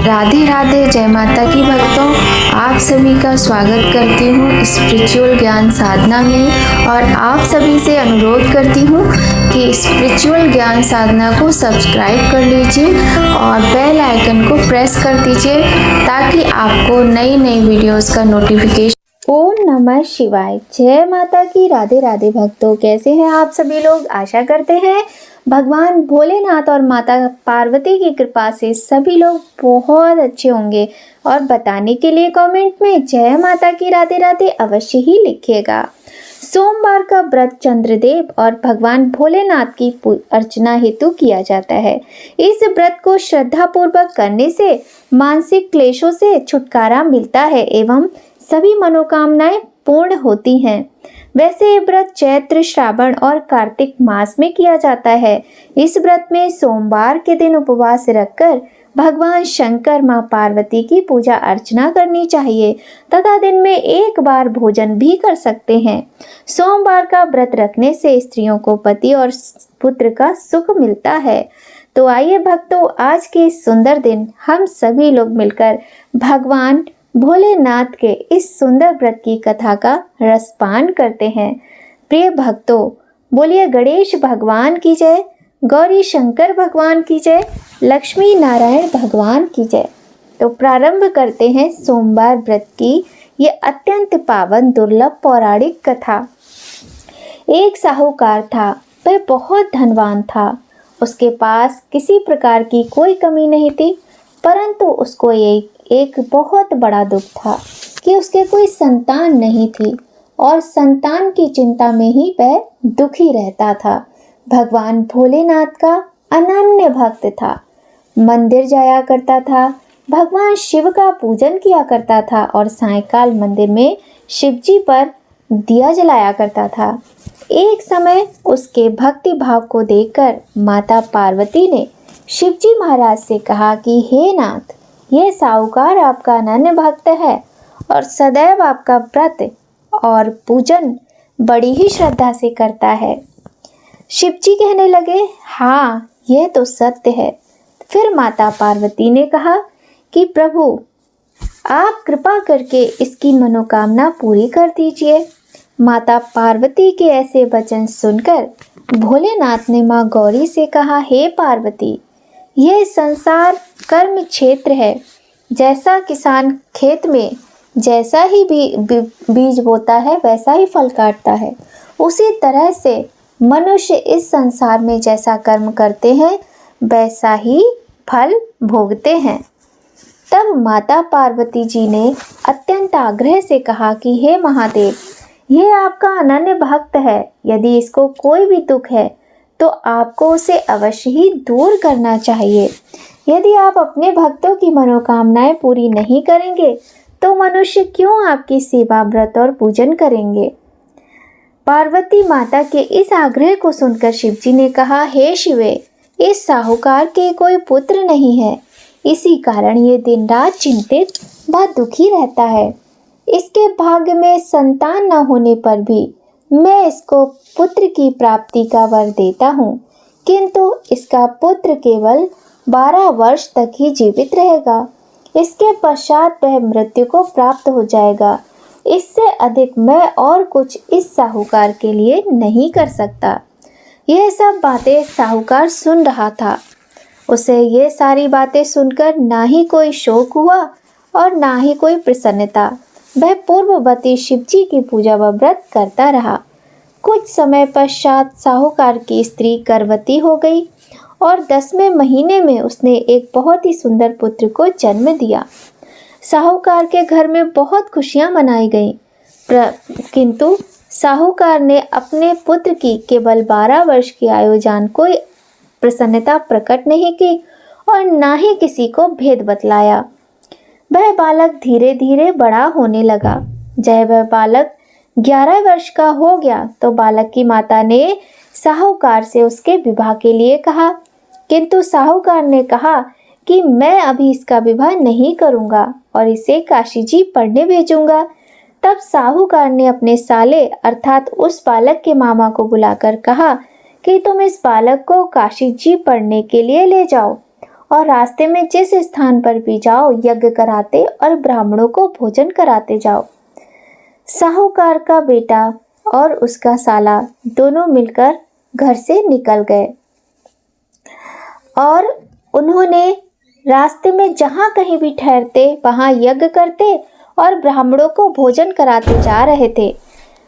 राधे राधे, जय माता की भक्तों। आप सभी का स्वागत करती हूँ स्पिरिचुअल ज्ञान साधना में और आप सभी से अनुरोध करती हूँ कि स्पिरिचुअल ज्ञान साधना को सब्सक्राइब कर लीजिए और बेल आइकन को प्रेस कर दीजिए ताकि आपको नई नई वीडियोस का नोटिफिकेशन। ओम नमः शिवाय। जय माता की। राधे राधे भक्तों, कैसे हैं आप सभी लोग। आशा करते हैं भगवान भोलेनाथ और माता पार्वती की कृपा से सभी लोग बहुत अच्छे होंगे और बताने के लिए कमेंट में जय माता की राधे राधे अवश्य ही लिखिएगा। सोमवार का व्रत चंद्रदेव और भगवान भोलेनाथ की अर्चना हेतु किया जाता है। इस व्रत को श्रद्धा पूर्वक करने से मानसिक क्लेशों से छुटकारा मिलता है एवं सभी मनोकामनाएं पूर्ण होती हैं। वैसे ये व्रत चैत्र, श्रावण और कार्तिक मास में किया जाता है। इस व्रत में सोमवार के दिन उपवास रखकर भगवान शंकर, मां पार्वती की पूजा अर्चना करनी चाहिए तथा दिन में एक बार भोजन भी कर सकते हैं। सोमवार का व्रत रखने से स्त्रियों को पति और पुत्र का सुख मिलता है। तो आइए भक्तों, आज के इस सुंदर दिन हम सभी लोग मिलकर भगवान भोलेनाथ के इस सुंदर व्रत की कथा का रसपान करते हैं। प्रिय भक्तों, बोलिए गणेश भगवान की जय, गौरी शंकर भगवान की जय, लक्ष्मी नारायण भगवान की जय। तो प्रारंभ करते हैं सोमवार व्रत की ये अत्यंत पावन दुर्लभ पौराणिक कथा। एक साहूकार था, वह बहुत धनवान था। उसके पास किसी प्रकार की कोई कमी नहीं थी, परंतु उसको एक बहुत बड़ा दुख था कि उसके कोई संतान नहीं थी और संतान की चिंता में ही वह दुखी रहता था। भगवान भोलेनाथ का अनन्य भक्त था, मंदिर जाया करता था, भगवान शिव का पूजन किया करता था और सायंकाल मंदिर में शिवजी पर दिया जलाया करता था। एक समय उसके भक्ति भाव को देखकर माता पार्वती ने शिवजी महाराज से कहा कि हे नाथ, ये साहूकार आपका अनन्य भक्त है और सदैव आपका व्रत और पूजन बड़ी ही श्रद्धा से करता है। शिवजी कहने लगे, हाँ यह तो सत्य है। फिर माता पार्वती ने कहा कि प्रभु, आप कृपा करके इसकी मनोकामना पूरी कर दीजिए। माता पार्वती के ऐसे वचन सुनकर भोलेनाथ ने माँ गौरी से कहा, हे पार्वती, यह संसार कर्म क्षेत्र है। जैसा किसान खेत में जैसा ही बीज बोता है वैसा ही फल काटता है, उसी तरह से मनुष्य इस संसार में जैसा कर्म करते हैं वैसा ही फल भोगते हैं। तब माता पार्वती जी ने अत्यंत आग्रह से कहा कि हे महादेव, यह आपका अनन्य भक्त है, यदि इसको कोई भी दुख है तो आपको उसे अवश्य ही दूर करना चाहिए। यदि आप अपने भक्तों की मनोकामनाएं पूरी नहीं करेंगे तो मनुष्य क्यों आपकी सेवा, व्रत और पूजन करेंगे। पार्वती माता के इस आग्रह को सुनकर शिवजी ने कहा, हे शिवे, इस साहूकार के कोई पुत्र नहीं है, इसी कारण ये दिन रात चिंतित व दुखी रहता है। इसके भाग्य में संतान न होने पर भी मैं इसको पुत्र की प्राप्ति का वर देता हूँ, किंतु इसका पुत्र केवल 12 वर्ष तक ही जीवित रहेगा। इसके पश्चात वह मृत्यु को प्राप्त हो जाएगा। इससे अधिक मैं और कुछ इस साहूकार के लिए नहीं कर सकता। यह सब बातें साहूकार सुन रहा था। उसे ये सारी बातें सुनकर ना ही कोई शोक हुआ और ना ही कोई प्रसन्नता। वह पूर्ववती शिवजी की पूजा व व्रत करता रहा। कुछ समय पश्चात साहूकार की स्त्री गर्भवती हो गई और 10वें महीने में उसने एक बहुत ही सुंदर पुत्र को जन्म दिया। साहूकार के घर में बहुत खुशियां मनाई गईं, किंतु साहूकार ने अपने पुत्र की केवल 12 वर्ष की आयु जान कोई प्रसन्नता प्रकट नहीं की और ना ही किसी को भेद बतलाया। वह बालक धीरे धीरे बड़ा होने लगा। जब वह बालक 11 वर्ष का हो गया तो बालक की माता ने साहूकार से उसके विवाह के लिए कहा, किंतु साहूकार ने कहा कि मैं अभी इसका विवाह नहीं करूंगा और इसे काशी जी पढ़ने भेजूंगा। तब साहूकार ने अपने साले अर्थात उस बालक के मामा को बुलाकर कहा कि तुम इस बालक को काशी जी पढ़ने के लिए ले जाओ और रास्ते में जिस स्थान पर भी जाओ यज्ञ कराते और ब्राह्मणों को भोजन कराते जाओ। साहूकार का बेटा और उसका साला दोनों मिलकर घर से निकल गए और उन्होंने रास्ते में जहाँ कहीं भी ठहरते वहाँ यज्ञ करते और ब्राह्मणों को भोजन कराते जा रहे थे।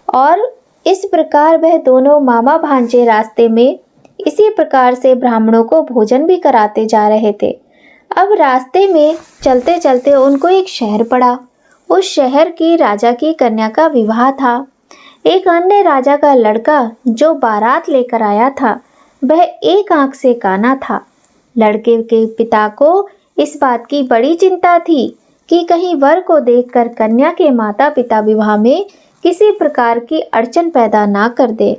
और इस प्रकार वह दोनों मामा भांजे रास्ते में इसी प्रकार से ब्राह्मणों को भोजन भी कराते जा रहे थे। अब रास्ते में चलते चलते उनको एक शहर पड़ा। उस शहर की राजा की कन्या का विवाह था। एक अन्य राजा का लड़का जो बारात लेकर आया था वह एक आंख से काना था। लड़के के पिता को इस बात की बड़ी चिंता थी कि कहीं वर को देखकर कन्या के माता पिता विवाह में किसी प्रकार की अड़चन पैदा ना कर दे।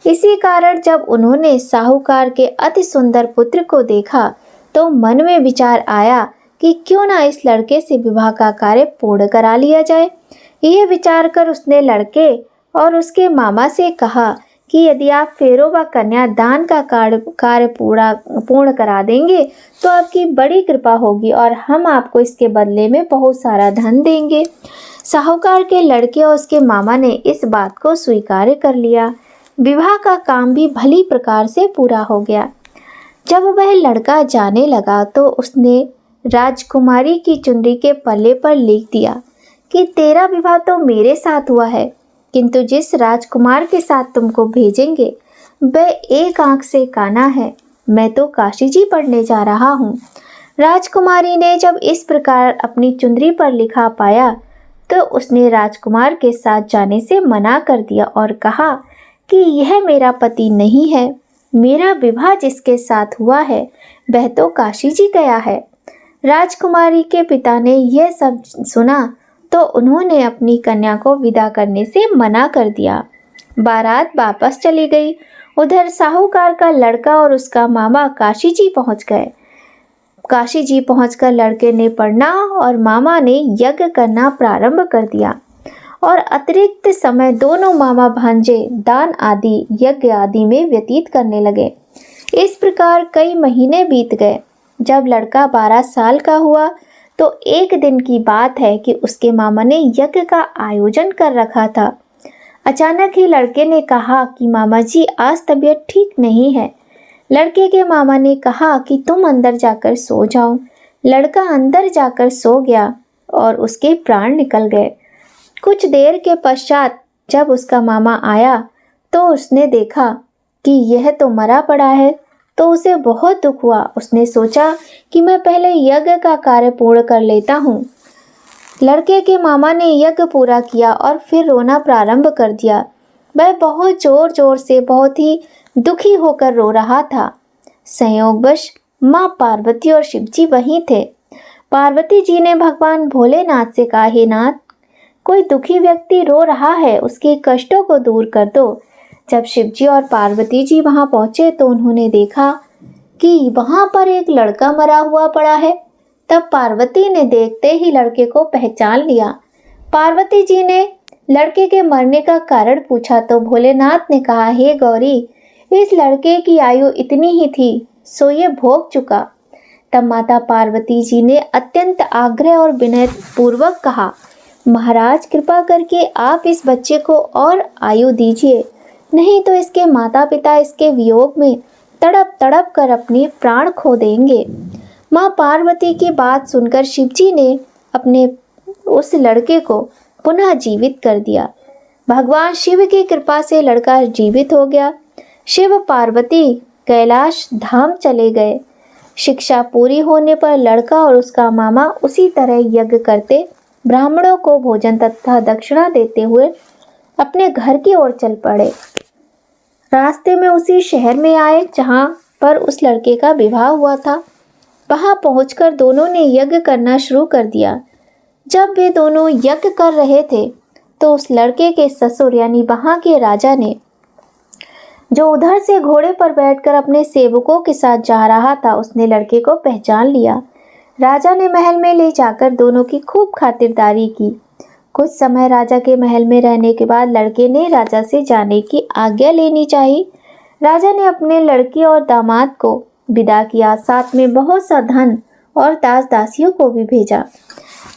इसी कारण जब उन्होंने साहूकार के अति सुंदर पुत्र को देखा तो मन में विचार आया कि क्यों ना इस लड़के से विवाह का कार्य पूर्ण करा लिया जाए। यह विचार कर उसने लड़के और उसके मामा से कहा कि यदि आप फेरों व कन्या दान का कार्य पूर्ण करा देंगे तो आपकी बड़ी कृपा होगी और हम आपको इसके बदले में बहुत सारा धन देंगे। साहूकार के लड़के और उसके मामा ने इस बात को स्वीकार कर लिया। विवाह का काम भी भली प्रकार से पूरा हो गया। जब वह लड़का जाने लगा तो उसने राजकुमारी की चुनरी के पल्ले पर लिख दिया कि तेरा विवाह तो मेरे साथ हुआ है, किंतु जिस राजकुमार के साथ तुमको भेजेंगे वह एक आंख से काना है। मैं तो काशी जी पढ़ने जा रहा हूँ। राजकुमारी ने जब इस प्रकार अपनी चुनरी पर लिखा पाया तो उसने राजकुमार के साथ जाने से मना कर दिया और कहा कि यह मेरा पति नहीं है। मेरा विवाह जिसके साथ हुआ है वह तो काशी जी गया है। राजकुमारी के पिता ने यह सब सुना तो उन्होंने अपनी कन्या को विदा करने से मना कर दिया। बारात वापस चली गई। उधर साहूकार का लड़का और उसका मामा काशी जी पहुंच गए। काशी जी पहुंचकर लड़के ने पढ़ना और मामा ने यज्ञ करना प्रारंभ कर दिया और अतिरिक्त समय दोनों मामा भांजे दान आदि यज्ञ आदि में व्यतीत करने लगे। इस प्रकार कई महीने बीत गए। जब लड़का 12 साल का हुआ तो एक दिन की बात है कि उसके मामा ने यज्ञ का आयोजन कर रखा था। अचानक ही लड़के ने कहा कि मामा जी आज तबीयत ठीक नहीं है। लड़के के मामा ने कहा कि तुम अंदर जाकर सो जाओ। लड़का अंदर जाकर सो गया और उसके प्राण निकल गए। कुछ देर के पश्चात जब उसका मामा आया तो उसने देखा कि यह तो मरा पड़ा है, तो उसे बहुत दुख हुआ। उसने सोचा कि मैं पहले यज्ञ का कार्य पूर्ण कर लेता हूँ। लड़के के मामा ने यज्ञ पूरा किया और फिर रोना प्रारंभ कर दिया। वह बहुत जोर जोर से बहुत ही दुखी होकर रो रहा था। संयोगवश माँ पार्वती और शिवजी वहीं थे। पार्वती जी ने भगवान भोलेनाथ से कहा, हे नाथ, कोई दुखी व्यक्ति रो रहा है, उसके कष्टों को दूर कर दो। जब शिवजी और पार्वती जी वहां पहुंचे तो उन्होंने देखा कि वहां पर एक लड़का मरा हुआ पड़ा है। तब पार्वती ने देखते ही लड़के को पहचान लिया। पार्वती जी ने लड़के के मरने का कारण पूछा तो भोलेनाथ ने कहा, हे गौरी, इस लड़के की आयु इतनी ही थी, सो ये भोग चुका। तब माता पार्वती जी ने अत्यंत आग्रह और विनय पूर्वक कहा, महाराज कृपा करके आप इस बच्चे को और आयु दीजिए, नहीं तो इसके माता पिता इसके वियोग में तड़प तड़प कर अपने प्राण खो देंगे। माँ पार्वती की बात सुनकर शिवजी ने अपने उस लड़के को पुनः जीवित कर दिया। भगवान शिव की कृपा से लड़का जीवित हो गया। शिव पार्वती कैलाश धाम चले गए। शिक्षा पूरी होने पर लड़का और उसका मामा उसी तरह यज्ञ करते, ब्राह्मणों को भोजन तथा दक्षिणा देते हुए अपने घर की ओर चल पड़े। रास्ते में उसी शहर में आए जहां पर उस लड़के का विवाह हुआ था। वहां पहुंचकर दोनों ने यज्ञ करना शुरू कर दिया। जब वे दोनों यज्ञ कर रहे थे तो उस लड़के के ससुर यानी वहां के राजा ने, जो उधर से घोड़े पर बैठकर अपने सेवकों के साथ जा रहा था, उसने लड़के को पहचान लिया। राजा ने महल में ले जाकर दोनों की खूब खातिरदारी की। कुछ समय राजा के महल में रहने के बाद लड़के ने राजा से जाने की आज्ञा लेनी चाहिए। राजा ने अपने लड़की और दामाद को विदा किया, साथ में बहुत सा धन और दास दासियों को भी भेजा।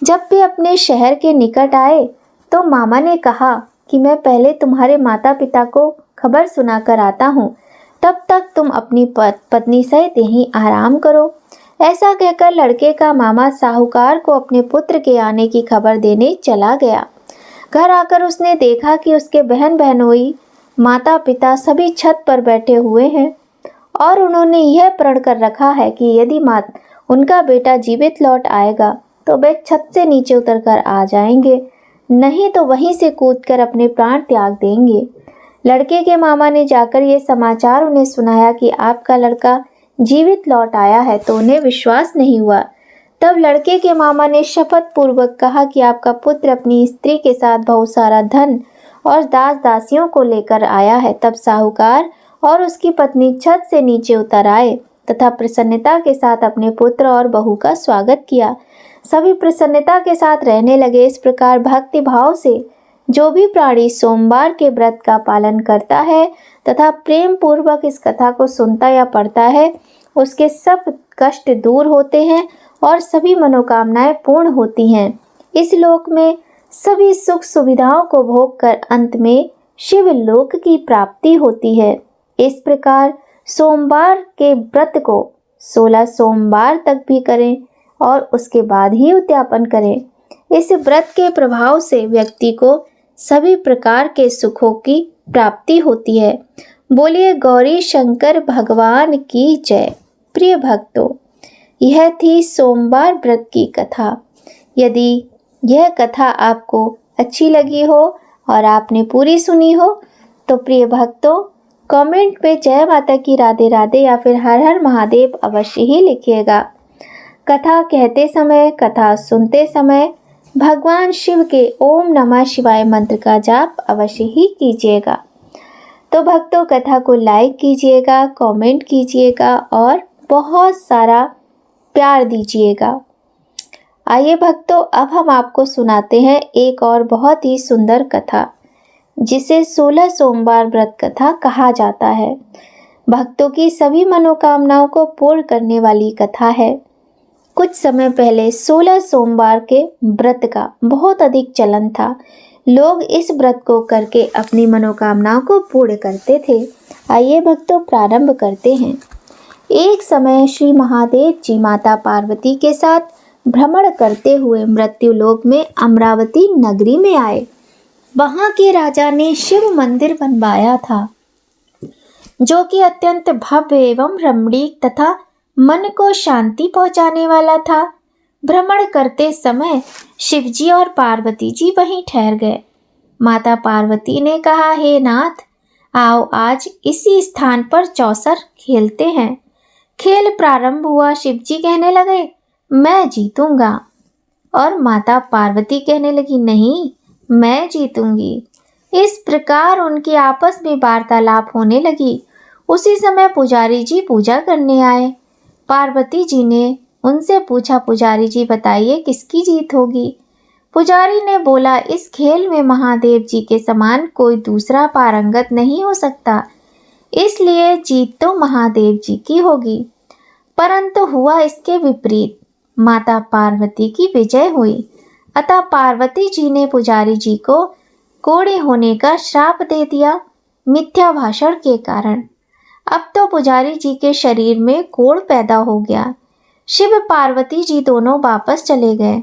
जब वे अपने शहर के निकट आए तो मामा ने कहा कि मैं पहले तुम्हारे माता पिता को खबर सुनाकर आता हूँ, तब तक तुम अपनी पत्नी सहित यहीं आराम करो। ऐसा कहकर लड़के का मामा साहूकार को अपने पुत्र के आने की खबर देने चला गया। घर आकर उसने देखा कि उसके बहन बहनोई, माता पिता सभी छत पर बैठे हुए हैं और उन्होंने यह प्रण कर रखा है कि यदि उनका बेटा जीवित लौट आएगा तो वे छत से नीचे उतरकर आ जाएंगे, नहीं तो वहीं से कूदकर अपने प्राण त्याग देंगे। लड़के के मामा ने जाकर ये समाचार उन्हें सुनाया कि आपका लड़का जीवित लौट आया है, तो उन्हें विश्वास नहीं हुआ। तब लड़के के मामा ने शपथ पूर्वक कहा कि आपका पुत्र अपनी स्त्री के साथ बहुत सारा धन और दास दासियों को लेकर आया है। तब साहूकार और उसकी पत्नी छत से नीचे उतर आए तथा प्रसन्नता के साथ अपने पुत्र और बहू का स्वागत किया। सभी प्रसन्नता के साथ रहने लगे। इस प्रकार भक्ति भाव से जो भी प्राणी सोमवार के व्रत का पालन करता है तथा प्रेम पूर्वक इस कथा को सुनता या पढ़ता है, उसके सब कष्ट दूर होते हैं और सभी मनोकामनाएं पूर्ण होती हैं। इस लोक में सभी सुख सुविधाओं को भोग कर अंत में शिव लोक की प्राप्ति होती है। इस प्रकार सोमवार के व्रत को 16 सोमवार तक भी करें और उसके बाद ही उद्यापन करें। इस व्रत के प्रभाव से व्यक्ति को सभी प्रकार के सुखों की प्राप्ति होती है। बोलिए गौरी शंकर भगवान की जय। प्रिय भक्तों, यह थी सोमवार व्रत की कथा। यदि यह कथा आपको अच्छी लगी हो और आपने पूरी सुनी हो तो प्रिय भक्तों, कमेंट पे जय माता की राधे राधे या फिर हर हर महादेव अवश्य ही लिखिएगा। कथा कहते समय, कथा सुनते समय भगवान शिव के ओम नमः शिवाय मंत्र का जाप अवश्य ही कीजिएगा। तो भक्तों, कथा को लाइक कीजिएगा, कमेंट कीजिएगा और बहुत सारा प्यार दीजिएगा। आइए भक्तों, अब हम आपको सुनाते हैं एक और बहुत ही सुंदर कथा, जिसे 16 सोमवार व्रत कथा कहा जाता है। भक्तों की सभी मनोकामनाओं को पूर्ण करने वाली कथा है। कुछ समय पहले 16 सोमवार के व्रत का बहुत अधिक चलन था। लोग इस व्रत को करके अपनी मनोकामनाओं को पूर्ण करते थे। आइए भक्तों, प्रारंभ करते हैं। एक समय श्री महादेव जी माता पार्वती के साथ भ्रमण करते हुए मृत्युलोक में अमरावती नगरी में आए। वहां के राजा ने शिव मंदिर बनवाया था, जो कि अत्यंत भव्य एवं रमणीक तथा मन को शांति पहुंचाने वाला था। भ्रमण करते समय शिवजी और पार्वती जी वहीं ठहर गए। माता पार्वती ने कहा, हे नाथ, आओ आज इसी स्थान पर चौसर खेलते हैं। खेल प्रारंभ हुआ। शिवजी कहने लगे, मैं जीतूंगा, और माता पार्वती कहने लगी, नहीं, मैं जीतूंगी। इस प्रकार उनकी आपस में वार्तालाप होने लगी। उसी समय पुजारी जी पूजा करने आए। पार्वती जी ने उनसे पूछा, पुजारी जी बताइए किसकी जीत होगी? पुजारी ने बोला, इस खेल में महादेव जी के समान कोई दूसरा पारंगत नहीं हो सकता, इसलिए जीत तो महादेव जी की होगी। परंतु हुआ इसके विपरीत, माता पार्वती की विजय हुई। अतः पार्वती जी ने पुजारी जी को कोढ़े होने का श्राप दे दिया, मिथ्या भाषण के कारण। अब तो पुजारी जी के शरीर में कोढ़ पैदा हो गया। शिव पार्वती जी दोनों वापस चले गए।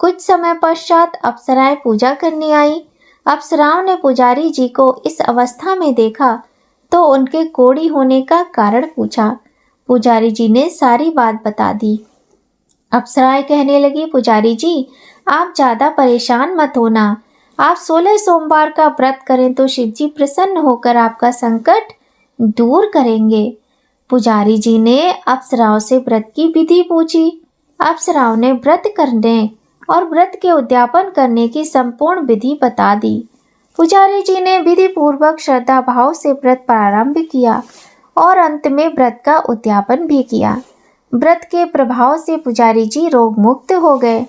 कुछ समय पश्चात अप्सराएं पूजा करने आई। अप्सराओं ने पुजारी जी को इस अवस्था में देखा तो उनके कोढ़ी होने का कारण पूछा। पुजारी जी ने सारी बात बता दी। अप्सराएं कहने लगी, पुजारी जी आप ज़्यादा परेशान मत होना। आप 16 सोमवार का व्रत करें तो शिवजी प्रसन्न होकर आपका संकट दूर करेंगे। पुजारी जी ने अप्सराओं से व्रत की विधि पूछी। अप्सराओं ने व्रत करने और व्रत के उद्यापन करने की संपूर्ण विधि बता दी। पुजारी जी ने विधि पूर्वक श्रद्धा भाव से व्रत प्रारंभ किया और अंत में व्रत का उद्यापन भी किया। व्रत के प्रभाव से पुजारी जी रोग मुक्त हो गए।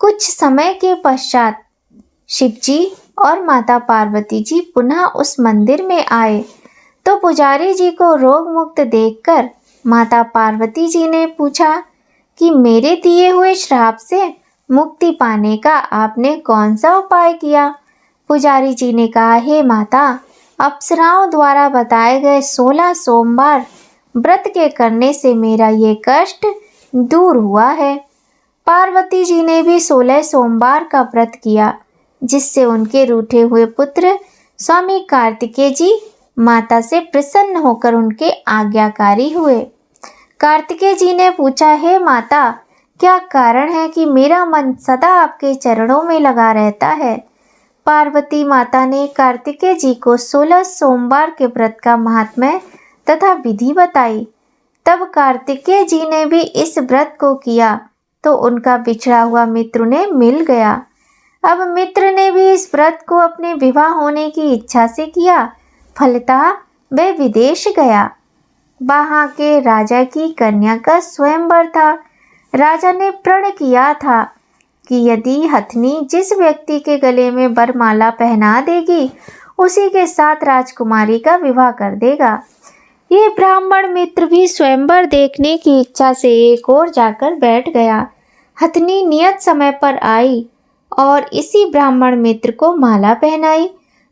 कुछ समय के पश्चात शिवजी और माता पार्वती जी पुनः उस मंदिर में आए तो पुजारी जी को रोग मुक्त देखकर माता पार्वती जी ने पूछा कि मेरे दिए हुए श्राप से मुक्ति पाने का आपने कौन सा उपाय किया? पुजारी जी ने कहा, हे माता, अप्सराओं द्वारा बताए गए 16 सोमवार व्रत के करने से मेरा ये कष्ट दूर हुआ है। पार्वती जी ने भी 16 सोमवार का व्रत किया, जिससे उनके रूठे हुए पुत्र स्वामी कार्तिकेय जी माता से प्रसन्न होकर उनके आज्ञाकारी हुए। कार्तिकेय जी ने पूछा, हे माता, क्या कारण है कि मेरा मन सदा आपके चरणों में लगा रहता है? पार्वती माता ने कार्तिकेय जी को 16 सोमवार के व्रत का महात्म्य तथा विधि बताई। तब कार्तिकेय जी ने भी इस व्रत को किया तो उनका बिछड़ा हुआ मित्र ने मिल गया। अब मित्र ने भी इस व्रत को अपने विवाह होने की इच्छा से किया। फलतः वह विदेश गया। वहां के राजा की कन्या का स्वयंवर था। राजा ने प्रण किया था कि यदि हथनी जिस व्यक्ति के गले में वरमाला पहना देगी, उसी के साथ राजकुमारी का विवाह कर देगा। ये ब्राह्मण मित्र भी स्वयंवर देखने की इच्छा से एक ओर जाकर बैठ गया। हथनी नियत समय पर आई और इसी ब्राह्मण मित्र को माला पहनाई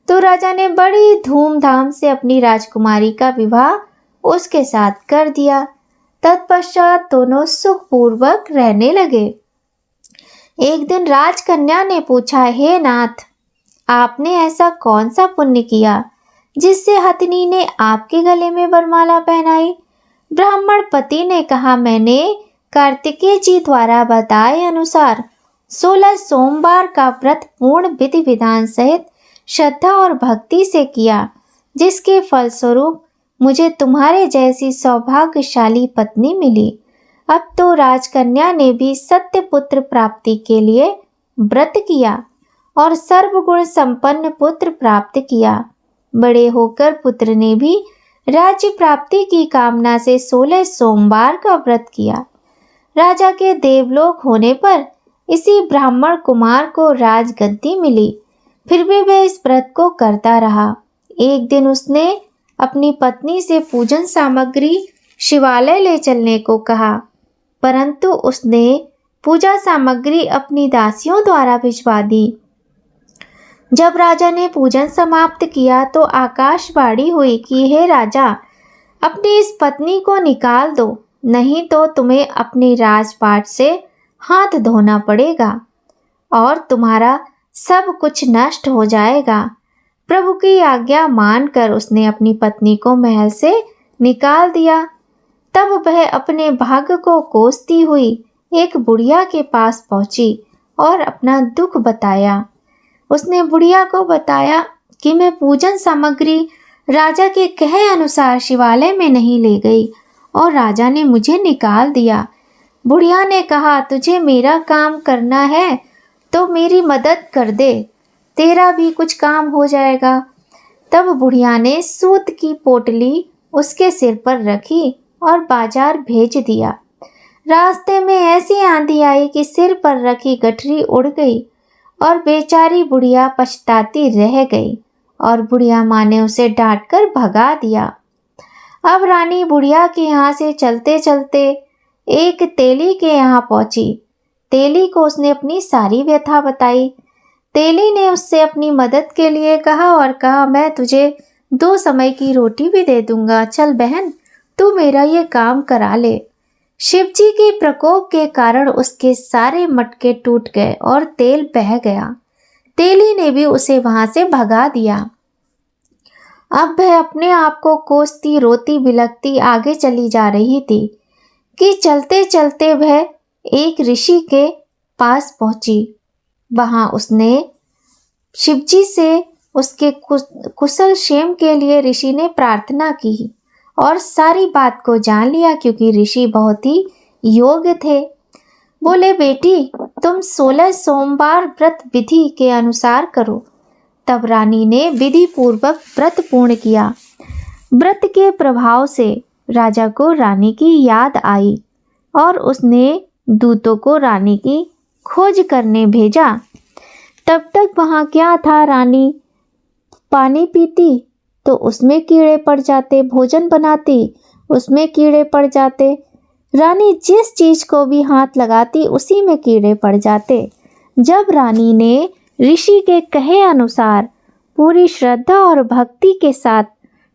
तो राजा ने बड़ी धूमधाम से अपनी राजकुमारी का विवाह उसके साथ कर दिया। तत्पश्चात दोनों सुखपूर्वक रहने लगे। एक दिन राजकन्या ने पूछा, हे नाथ, आपने ऐसा कौन सा पुण्य किया जिससे हथनी ने आपके गले में वरमाला पहनाई? ब्राह्मण पति ने कहा, मैंने कार्तिकेय जी द्वारा बताए अनुसार 16 सोमवार का व्रत पूर्ण विधि विधान सहित श्रद्धा और भक्ति से किया, जिसके फलस्वरूप मुझे तुम्हारे जैसी सौभाग्यशाली पत्नी मिली। अब तो राजकन्या ने भी सत्य पुत्र प्राप्ति के लिए व्रत किया और सर्वगुण संपन्न पुत्र प्राप्त किया। बड़े होकर पुत्र ने भी राज्य प्राप्ति की कामना से 16 सोमवार का व्रत किया। राजा के देवलोक होने पर इसी ब्राह्मण कुमार को राजगद्दी मिली। फिर भी वह इस व्रत को करता रहा। एक दिन उसने अपनी पत्नी से पूजन सामग्री शिवालय ले चलने को कहा, परंतु उसने पूजा सामग्री अपनी दासियों द्वारा भिजवा दी। जब राजा ने पूजन समाप्त किया तो आकाशवाणी हुई कि हे राजा, अपनी इस पत्नी को निकाल दो, नहीं तो तुम्हें अपने राजपाट से हाथ धोना पड़ेगा और तुम्हारा सब कुछ नष्ट हो जाएगा। प्रभु की आज्ञा मानकर उसने अपनी पत्नी को महल से निकाल दिया। तब वह अपने भाग्य को कोसती हुई एक बुढ़िया के पास पहुंची और अपना दुख बताया। उसने बुढ़िया को बताया कि मैं पूजन सामग्री राजा के कहे अनुसार शिवालय में नहीं ले गई और राजा ने मुझे निकाल दिया। बुढ़िया ने कहा, तुझे मेरा काम करना है तो मेरी मदद कर दे, तेरा भी कुछ काम हो जाएगा। तब बुढ़िया ने सूत की पोटली उसके सिर पर रखी और बाजार भेज दिया। रास्ते में ऐसी आंधी आई कि सिर पर रखी गठरी उड़ गई और बेचारी बुढ़िया पछताती रह गई और बुढ़िया माँ ने उसे डांटकर भगा दिया। अब रानी बुढ़िया के यहाँ से चलते चलते एक तेली के यहाँ पहुंची। तेली को उसने अपनी सारी व्यथा बताई। तेली ने उससे अपनी मदद के लिए कहा और कहा, मैं तुझे 2 समय की रोटी भी दे दूंगा, चल बहन तू मेरा ये काम करा ले। शिवजी के प्रकोप के कारण उसके सारे मटके टूट गए और तेल बह गया। तेली ने भी उसे वहां से भगा दिया। अब वह अपने आप को कोसती रोती बिलखती आगे चली जा रही थी कि चलते चलते वह एक ऋषि के पास पहुंची। वहां उसने शिवजी से उसके कुशल क्षेम के लिए ऋषि ने प्रार्थना की और सारी बात को जान लिया, क्योंकि ऋषि बहुत ही योग्य थे। बोले, बेटी तुम 16 सोमवार व्रत विधि के अनुसार करो। तब रानी ने विधि पूर्वक व्रत पूर्ण किया। व्रत के प्रभाव से राजा को रानी की याद आई और उसने दूतों को रानी की खोज करने भेजा। तब तक वहाँ क्या था, रानी पानी पीती तो उसमें कीड़े पड़ जाते, भोजन बनाती उसमें कीड़े पड़ जाते। रानी जिस चीज को भी हाथ लगाती उसी में कीड़े पड़ जाते। जब रानी ने ऋषि के कहे अनुसार पूरी श्रद्धा और भक्ति के साथ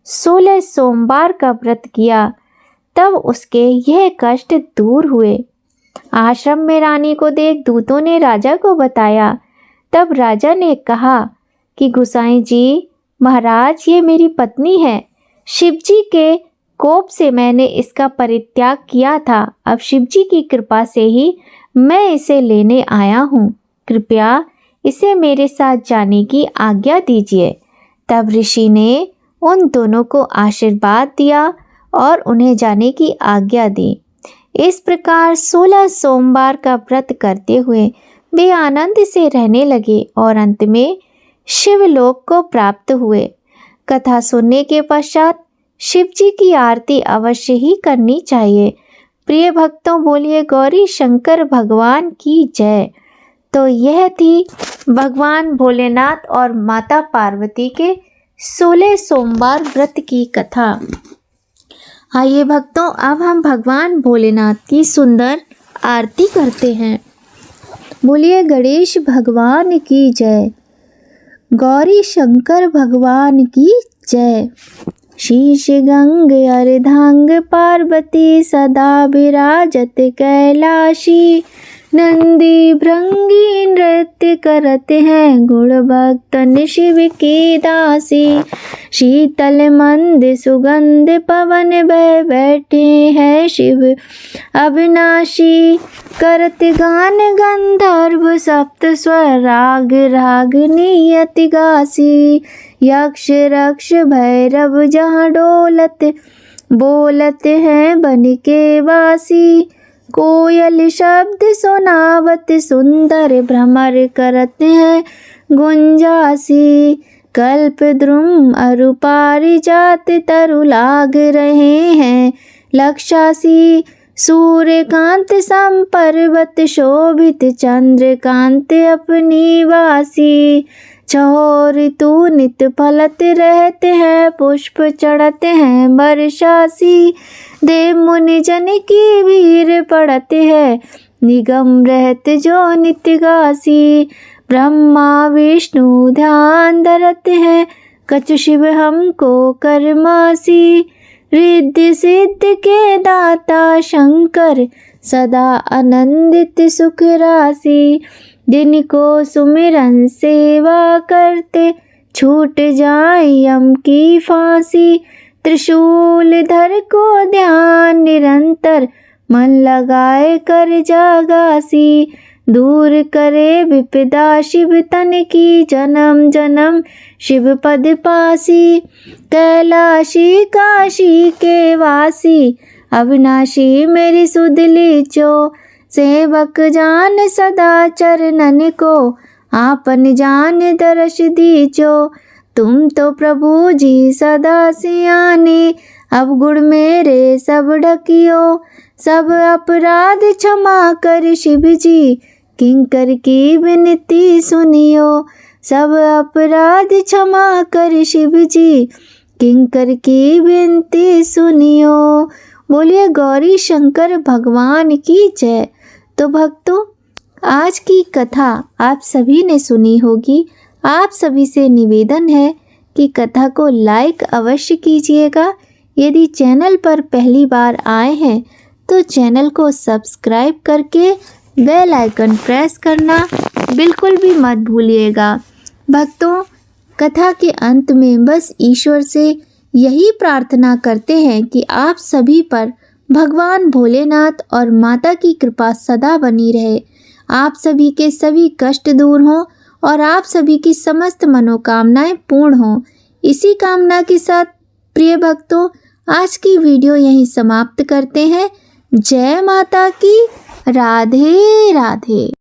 16 सोमवार का व्रत किया, तब उसके यह कष्ट दूर हुए। आश्रम में रानी को देख दूतों ने राजा को बताया। तब राजा ने कहा कि गोसाई जी महाराज, ये मेरी पत्नी है। शिवजी के कोप से मैंने इसका परित्याग किया था। अब शिवजी की कृपा से ही मैं इसे लेने आया हूँ। कृपया इसे मेरे साथ जाने की आज्ञा दीजिए। तब ऋषि ने उन दोनों को आशीर्वाद दिया और उन्हें जाने की आज्ञा दी। इस प्रकार 16 सोमवार का व्रत करते हुए वे आनंद से रहने लगे और अंत में शिवलोक को प्राप्त हुए। कथा सुनने के पश्चात शिव जी की आरती अवश्य ही करनी चाहिए। प्रिय भक्तों, बोलिए गौरी शंकर भगवान की जय। तो यह थी भगवान भोलेनाथ और माता पार्वती के 16 सोमवार व्रत की कथा। आइए भक्तों, अब हम भगवान भोलेनाथ की सुंदर आरती करते हैं। बोलिए गणेश भगवान की जय, गौरी शंकर भगवान की जय। शीश गंग अर्धांग पार्वती सदा विराजत कैलाशी, नंदी भृंगी नृत्य करते हैं गुण भक्तन शिव की दासी। शीतल मंद सुगंध पवन बह बैठे हैं शिव अविनाशी, करत गान गंधर्व सप्त स्वर राग रागनी गासी। यक्ष रक्ष भैरव जहाँ डोलत बोलत हैं बन के वासी, कोयल शब्द सुनावत सुंदर भ्रमर करते हैं गुंजासी। कल्प द्रुम अरु पारिजात तरु लाग रहे हैं लक्षासी, सूर्यकांत सम पर्वत शोभित चंद्रकांत अपनी वासी। छहो ऋतु नित फलत रहते हैं पुष्प चढ़ते हैं वर्षासी, देव मुनि जन की भीड़ पड़ते हैं निगम रहते जो नित्य गासी। ब्रह्मा विष्णु ध्यान धरते हैं कछु शिव हमको करमासी, रिद्धि सिद्ध के दाता शंकर सदा आनंदित सुख राशि। जिनको सुमिरन सेवा करते छूट जाए यम की फांसी, त्रिशूल धर को ध्यान निरंतर मन लगाए कर जागासी। दूर करे विपदा शिव तन की जन्म जन्म शिव पद पासी। कैलाशी काशी के वासी अविनाशी मेरी सुध लीचो, सेवक जान सदा चरणन को आपन जान दर्श दीजो। तुम तो प्रभु जी सदा सियाने, अब गुण मेरे सब ढकियो। सब अपराध क्षमा कर शिव जी, किंकर की विनती सुनियो। सब अपराध क्षमा कर शिव जी, किंकर की विनती सुनियो। बोलिए गौरी शंकर भगवान की जय। तो भक्तों, आज की कथा आप सभी ने सुनी होगी। आप सभी से निवेदन है कि कथा को लाइक अवश्य कीजिएगा। यदि चैनल पर पहली बार आए हैं तो चैनल को सब्सक्राइब करके बेल आइकन प्रेस करना बिल्कुल भी मत भूलिएगा। भक्तों, कथा के अंत में बस ईश्वर से यही प्रार्थना करते हैं कि आप सभी पर भगवान भोलेनाथ और माता की कृपा सदा बनी रहे। आप सभी के सभी कष्ट दूर हों और आप सभी की समस्त मनोकामनाएं पूर्ण हों। इसी कामना के साथ प्रिय भक्तों, आज की वीडियो यहीं समाप्त करते हैं। जय माता की। राधे राधे।